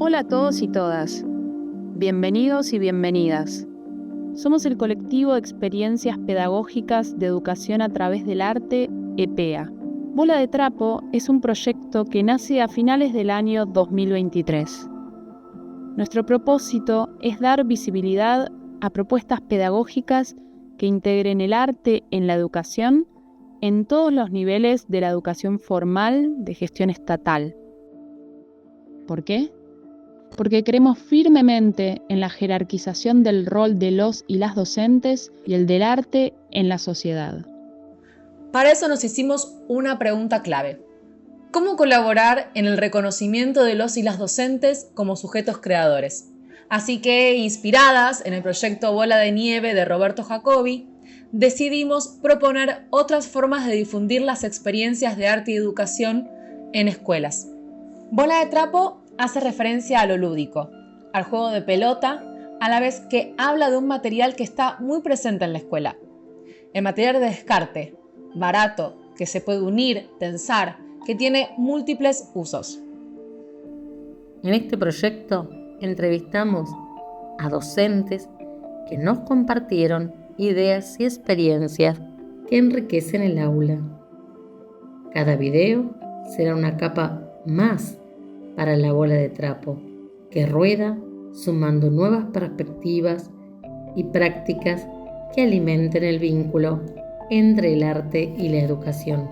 Hola a todos y todas. Bienvenidos y bienvenidas. Somos el colectivo de experiencias pedagógicas de educación a través del arte, EPEA. Bola de Trapo es un proyecto que nace a finales del año 2023. Nuestro propósito es dar visibilidad a propuestas pedagógicas que integren el arte en la educación en todos los niveles de la educación formal de gestión estatal. ¿Por qué? Porque creemos firmemente en la jerarquización del rol de los y las docentes y el del arte en la sociedad. Para eso nos hicimos una pregunta clave. ¿Cómo colaborar en el reconocimiento de los y las docentes como sujetos creadores? Así que, inspiradas en el proyecto Bola de Nieve de Roberto Jacobi, decidimos proponer otras formas de difundir las experiencias de arte y educación en escuelas. Bola de Trapo hace referencia a lo lúdico, al juego de pelota, a la vez que habla de un material que está muy presente en la escuela. El material de descarte, barato, que se puede unir, tensar, que tiene múltiples usos. En este proyecto entrevistamos a docentes que nos compartieron ideas y experiencias que enriquecen el aula. Cada video será una capa más para la bola de trapo que rueda sumando nuevas perspectivas y prácticas que alimenten el vínculo entre el arte y la educación.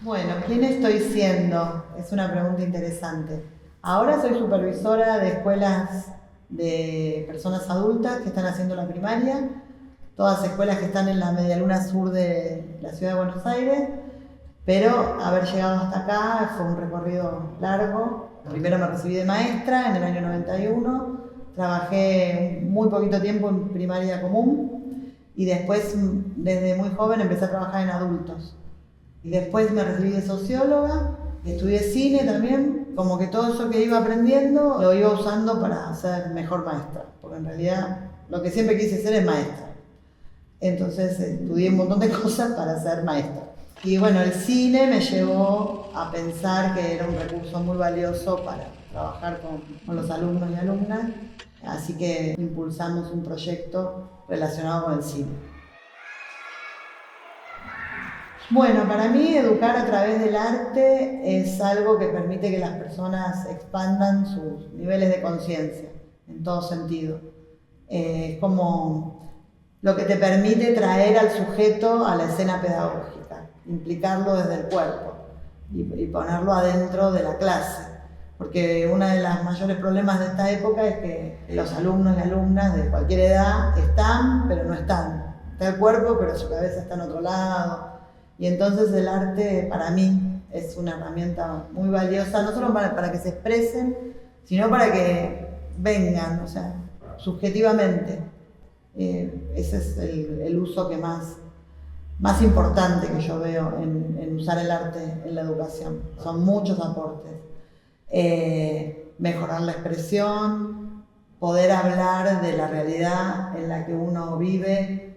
Bueno, ¿quién estoy siendo? Es una pregunta interesante. Ahora soy supervisora de escuelas de personas adultas que están haciendo la primaria, todas escuelas que están en la medialuna sur de la ciudad de Buenos Aires, pero haber llegado hasta acá fue un recorrido largo. Primero me recibí de maestra en el año 91, trabajé muy poquito tiempo en primaria común y después, desde muy joven, empecé a trabajar en adultos. Y después me recibí de socióloga, estudié cine también, como que todo eso que iba aprendiendo lo iba usando para ser mejor maestra, porque en realidad lo que siempre quise ser es maestra. Entonces estudié un montón de cosas para ser maestra. Y bueno, el cine me llevó a pensar que era un recurso muy valioso para trabajar con los alumnos y alumnas, así que impulsamos un proyecto relacionado con el cine. Bueno, para mí educar a través del arte es algo que permite que las personas expandan sus niveles de conciencia, en todo sentido. Es como lo que te permite traer al sujeto a la escena pedagógica, implicarlo desde el cuerpo y ponerlo adentro de la clase. Porque uno de los mayores problemas de esta época es que los alumnos y alumnas de cualquier edad están, pero no están. Está el cuerpo, pero su cabeza está en otro lado. Y entonces el arte para mí es una herramienta muy valiosa, no solo para que se expresen, sino para que vengan, o sea, subjetivamente. Ese es el uso que más importante que yo veo en usar el arte en la educación. Son muchos aportes. Mejorar la expresión, poder hablar de la realidad en la que uno vive,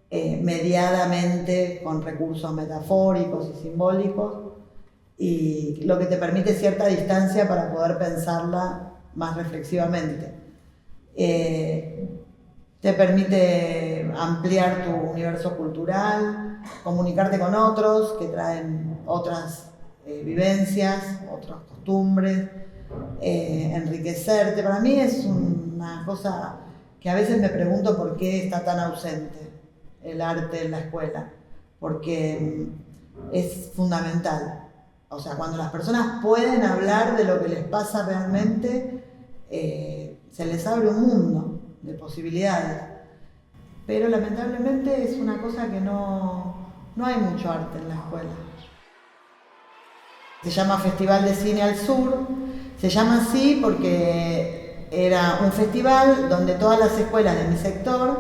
mediadamente con recursos metafóricos y simbólicos, y lo que te permite cierta distancia para poder pensarla más reflexivamente. Te permite ampliar tu universo cultural, comunicarte con otros que traen otras vivencias, otras costumbres, enriquecerte. Para mí es una cosa que a veces me pregunto por qué está tan ausente el arte en la escuela, porque es fundamental. O sea, cuando las personas pueden hablar de lo que les pasa realmente, se les abre un mundo de posibilidades. Pero lamentablemente es una cosa que no hay mucho arte en la escuela. Se llama Festival de Cine al Sur, se llama así porque Era un festival donde todas las escuelas de mi sector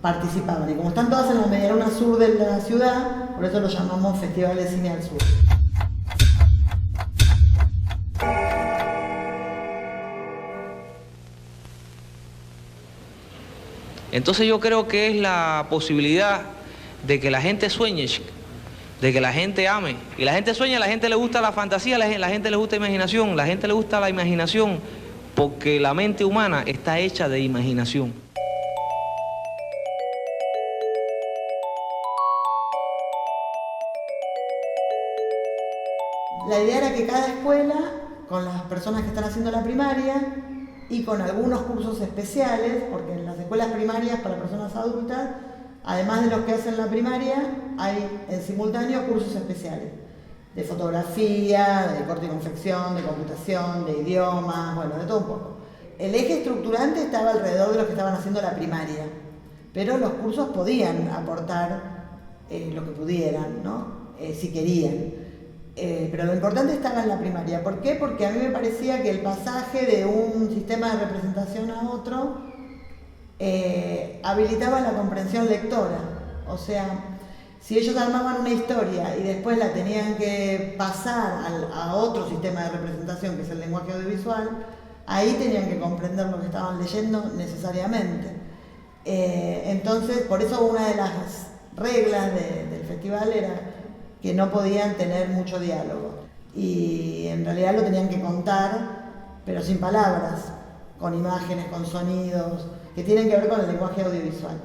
participaban. Y como están todas en la medialuna sur de la ciudad, por eso lo llamamos Festival de Cine al Sur. Entonces yo creo que es la posibilidad de que la gente sueñe, de que la gente ame. Y la gente sueña, a la gente le gusta la fantasía, a la gente le gusta la imaginación, a la gente le gusta la imaginación, porque la mente humana está hecha de imaginación. La idea era que cada escuela, con las personas que están haciendo la primaria y con algunos cursos especiales, porque en las escuelas primarias para personas adultas, además de los que hacen la primaria, hay en simultáneo cursos especiales de fotografía, de corte y confección, de computación, de idiomas, bueno, de todo un poco. El eje estructurante estaba alrededor de los que estaban haciendo la primaria, pero los cursos podían aportar lo que pudieran, ¿no? Si querían. Pero lo importante estaba en la primaria. ¿Por qué? Porque a mí me parecía que el pasaje de un sistema de representación a otro habilitaba la comprensión lectora. O sea, si ellos armaban una historia y después la tenían que pasar a otro sistema de representación, que es el lenguaje audiovisual, ahí tenían que comprender lo que estaban leyendo necesariamente. Entonces, por eso una de las reglas del festival era que no podían tener mucho diálogo. Y en realidad lo tenían que contar, pero sin palabras, con imágenes, con sonidos, que tienen que ver con el lenguaje audiovisual.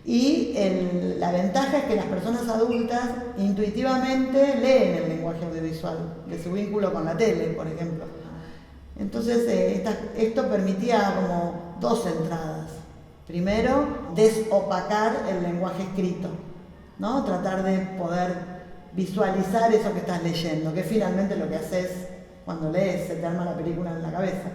Y la ventaja es que las personas adultas intuitivamente leen el lenguaje audiovisual, de su vínculo con la tele, por ejemplo. Entonces esto permitía como dos entradas. Primero, desopacar el lenguaje escrito, ¿no? Tratar de poder visualizar eso que estás leyendo, que es finalmente lo que haces cuando lees, se te arma la película en la cabeza.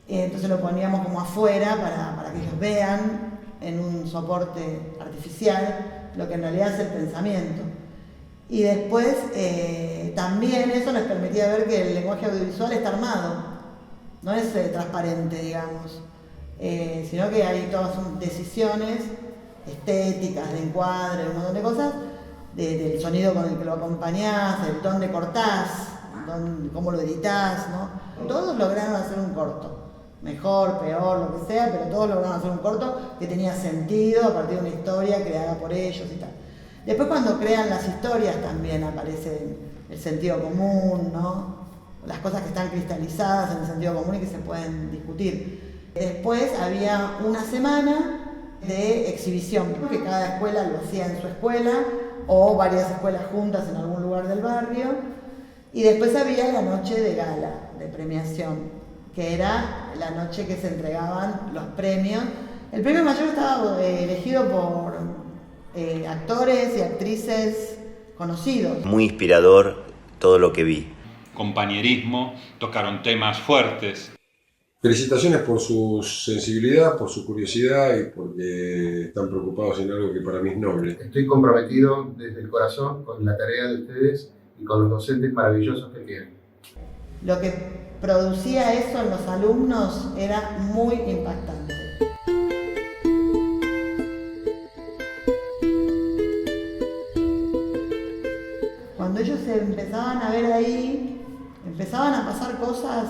Entonces lo poníamos como afuera para que ellos vean en un soporte artificial lo que en realidad es el pensamiento. Y después también eso les permitía ver que el lenguaje audiovisual está armado, no es transparente, digamos, sino que hay todas decisiones estéticas, de encuadre, un montón de cosas, del sonido con el que lo acompañás, del dónde cortás, cómo lo editás, ¿no? Todos lograron hacer un corto. Mejor, peor, lo que sea, pero todos lograron hacer un corto que tenía sentido a partir de una historia creada por ellos y tal. Después cuando crean las historias también aparece el sentido común, ¿no? Las cosas que están cristalizadas en el sentido común y que se pueden discutir. Después había una semana de exhibición, que cada escuela lo hacía en su escuela o varias escuelas juntas en algún lugar del barrio. Y después había la noche de gala, de premiación, que era la noche que se entregaban los premios. El premio mayor estaba elegido por actores y actrices conocidos. Muy inspirador todo lo que vi. Compañerismo, tocaron temas fuertes. Felicitaciones por su sensibilidad, por su curiosidad y porque están preocupados en algo que para mí es noble. Estoy comprometido desde el corazón con la tarea de ustedes y con los docentes maravillosos que tienen. Lo que producía eso en los alumnos era muy impactante. Cuando ellos se empezaban a ver ahí, empezaban a pasar cosas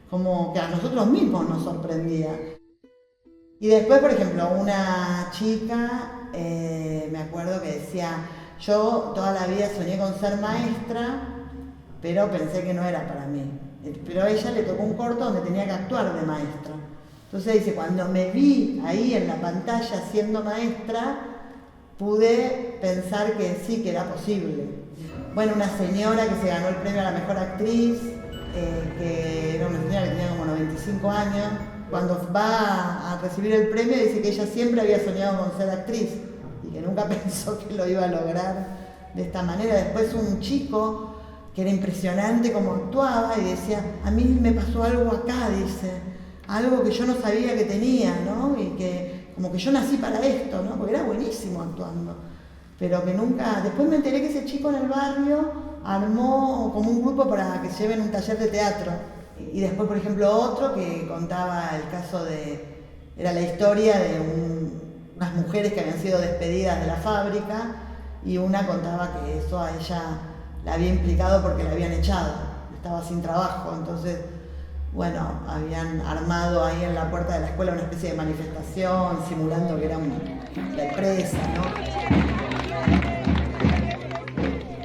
como que a nosotros mismos nos sorprendía. Y después, por ejemplo, una chica, me acuerdo que decía, yo toda la vida soñé con ser maestra, pero pensé que no era para mí. Pero a ella le tocó un corto donde tenía que actuar de maestra. Entonces dice, cuando me vi ahí en la pantalla siendo maestra, pude pensar que sí, que era posible. Bueno, una señora que se ganó el premio a la mejor actriz, que era una señora que tenía como 95 años, cuando va a recibir el premio dice que ella siempre había soñado con ser actriz y que nunca pensó que lo iba a lograr de esta manera. Después un chico que era impresionante cómo actuaba y decía, a mí me pasó algo acá, dice, algo que yo no sabía que tenía, ¿no? Y que como que yo nací para esto, ¿no? Porque era buenísimo actuando, pero que nunca... Después me enteré que ese chico en el barrio armó como un grupo para que se lleven un taller de teatro Y después, por ejemplo, otro que contaba el caso era la historia de unas mujeres que habían sido despedidas de la fábrica, y una contaba que eso a ella la había implicado porque la habían echado, estaba sin trabajo. Entonces, bueno, habían armado ahí en la puerta de la escuela una especie de manifestación, simulando que era la empresa, ¿no?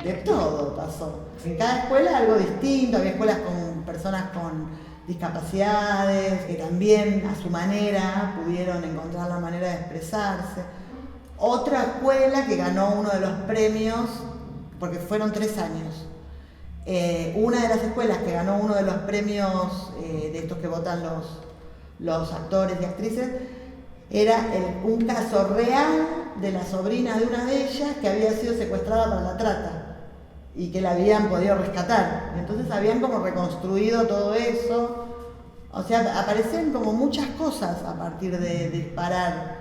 De todo pasó. En cada escuela algo distinto, había escuelas con personas con discapacidades que también a su manera pudieron encontrar la manera de expresarse. Otra escuela que ganó uno de los premios, porque fueron 3 años. Una de las escuelas que ganó uno de los premios de estos que votan los actores y actrices era un caso real de la sobrina de una de ellas que había sido secuestrada para la trata y que la habían podido rescatar. Entonces habían como reconstruido todo eso. O sea, aparecen como muchas cosas a partir de disparar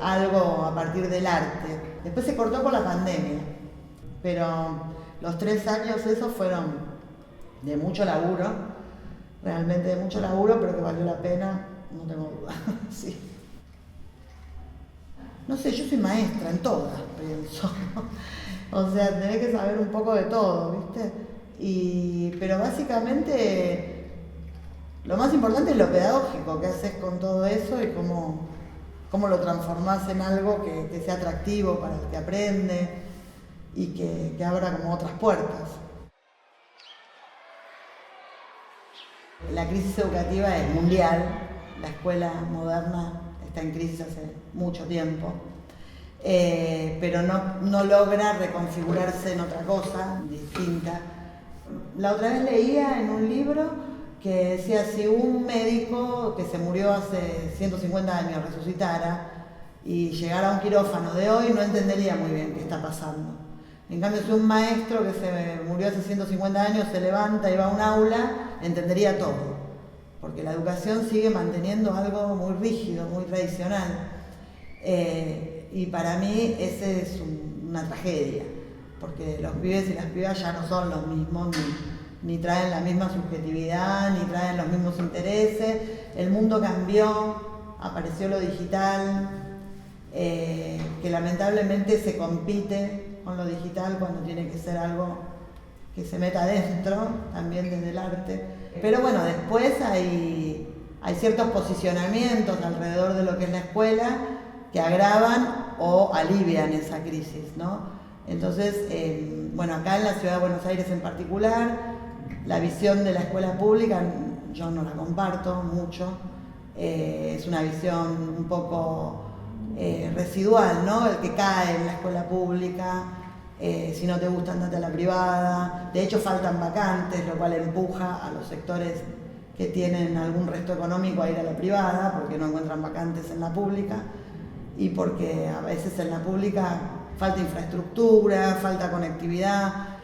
algo a partir del arte. Después se cortó por la pandemia, pero los 3 años esos fueron de mucho laburo, realmente de mucho laburo, pero que valió la pena, no tengo duda. Sí. No sé, yo soy maestra en todas, pienso. O sea, tenés que saber un poco de todo, ¿viste? Pero básicamente lo más importante es lo pedagógico, qué haces con todo eso y cómo lo transformás en algo que sea atractivo para el que aprende y que abra como otras puertas. La crisis educativa es mundial, la escuela moderna está en crisis hace mucho tiempo, pero no logra reconfigurarse en otra cosa distinta. La otra vez leía en un libro que decía, si un médico que se murió hace 150 años resucitara y llegara a un quirófano de hoy, no entendería muy bien qué está pasando. En cambio, si un maestro que se murió hace 150 años se levanta y va a un aula, entendería todo, porque la educación sigue manteniendo algo muy rígido, muy tradicional. Y para mí ese es una tragedia, porque los pibes y las pibas ya no son los mismos, ni traen la misma subjetividad, ni traen los mismos intereses. El mundo cambió, apareció lo digital, que lamentablemente se compite con lo digital cuando tiene que ser algo que se meta adentro, también desde el arte. Pero bueno, después hay ciertos posicionamientos alrededor de lo que es la escuela que agravan o alivian esa crisis, ¿no? Entonces, bueno, acá en la Ciudad de Buenos Aires en particular, la visión de la escuela pública yo no la comparto mucho, es una visión un poco residual, ¿no? El que cae en la escuela pública, si no te gusta andate a la privada. De hecho faltan vacantes, lo cual empuja a los sectores que tienen algún resto económico a ir a la privada porque no encuentran vacantes en la pública y porque a veces en la pública falta infraestructura, falta conectividad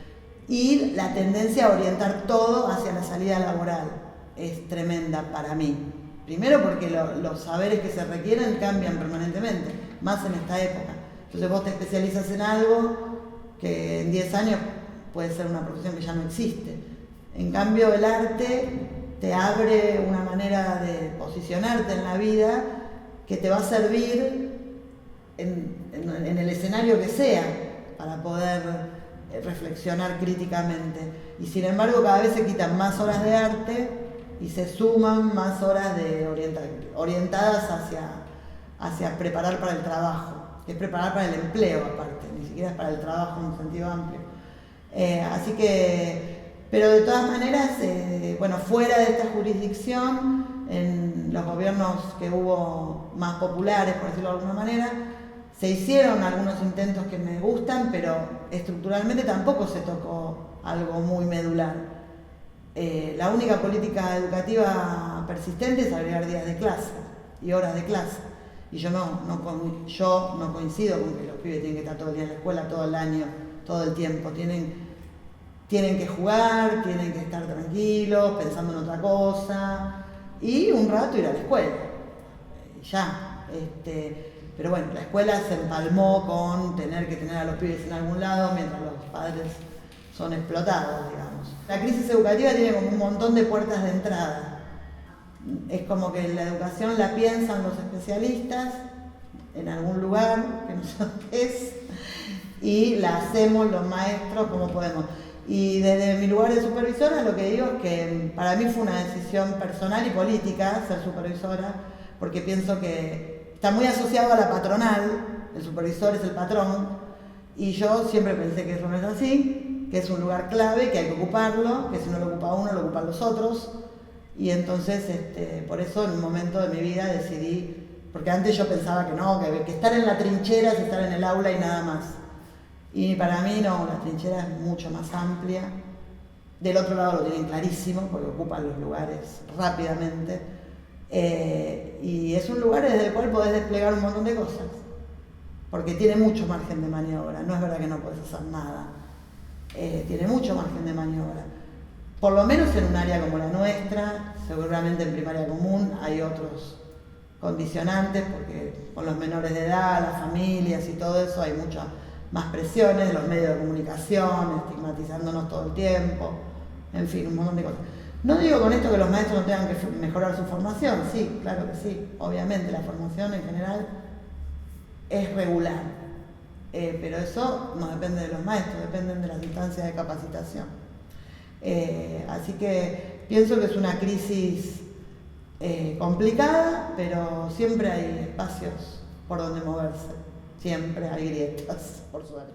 y la tendencia a orientar todo hacia la salida laboral es tremenda para mí. Primero porque los saberes que se requieren cambian permanentemente, más en esta época. Entonces vos te especializas en algo que en 10 años puede ser una profesión que ya no existe. En cambio el arte te abre una manera de posicionarte en la vida que te va a servir en el escenario que sea para poder reflexionar críticamente. Y sin embargo cada vez se quitan más horas de arte y se suman más horas orientadas hacia preparar para el trabajo, que es preparar para el empleo aparte, ni siquiera es para el trabajo en un sentido amplio. Así que, pero de todas maneras, bueno, fuera de esta jurisdicción, en los gobiernos que hubo más populares, por decirlo de alguna manera, se hicieron algunos intentos que me gustan, pero estructuralmente tampoco se tocó algo muy medular. La única política educativa persistente es agregar días de clase y horas de clase. Y yo no coincido con que los pibes tienen que estar todo el día en la escuela, todo el año, todo el tiempo. Tienen que jugar, tienen que estar tranquilos, pensando en otra cosa, y un rato ir a la escuela. Ya. Pero bueno, la escuela se empalmó con tener que tener a los pibes en algún lado mientras los padres son explotados, digamos. La crisis educativa tiene como un montón de puertas de entrada. Es como que la educación la piensan los especialistas en algún lugar, que no sé dónde es, y la hacemos los maestros como podemos. Y desde mi lugar de supervisora lo que digo es que para mí fue una decisión personal y política ser supervisora, porque pienso que está muy asociado a la patronal, el supervisor es el patrón, y yo siempre pensé que eso no es así, que es un lugar clave, que hay que ocuparlo, que si no lo ocupa uno, lo ocupan los otros, y entonces por eso en un momento de mi vida decidí, porque antes yo pensaba que no, que estar en la trinchera es estar en el aula y nada más. Y para mí no, la trinchera es mucho más amplia. Del otro lado lo tienen clarísimo, porque ocupan los lugares rápidamente. Y es un lugar desde el cual podés desplegar un montón de cosas, porque tiene mucho margen de maniobra. No es verdad que no podés hacer nada. Tiene mucho margen de maniobra. Por lo menos en un área como la nuestra, seguramente en primaria común hay otros condicionantes, porque con los menores de edad, las familias y todo eso hay muchas más presiones de los medios de comunicación, estigmatizándonos todo el tiempo, en fin, un montón de cosas. No digo con esto que los maestros no tengan que mejorar su formación, sí, claro que sí, obviamente la formación en general es regular, pero eso no depende de los maestros, dependen de las instancias de capacitación. Así que pienso que es una crisis complicada, pero siempre hay espacios por donde moverse, siempre hay grietas, por suerte.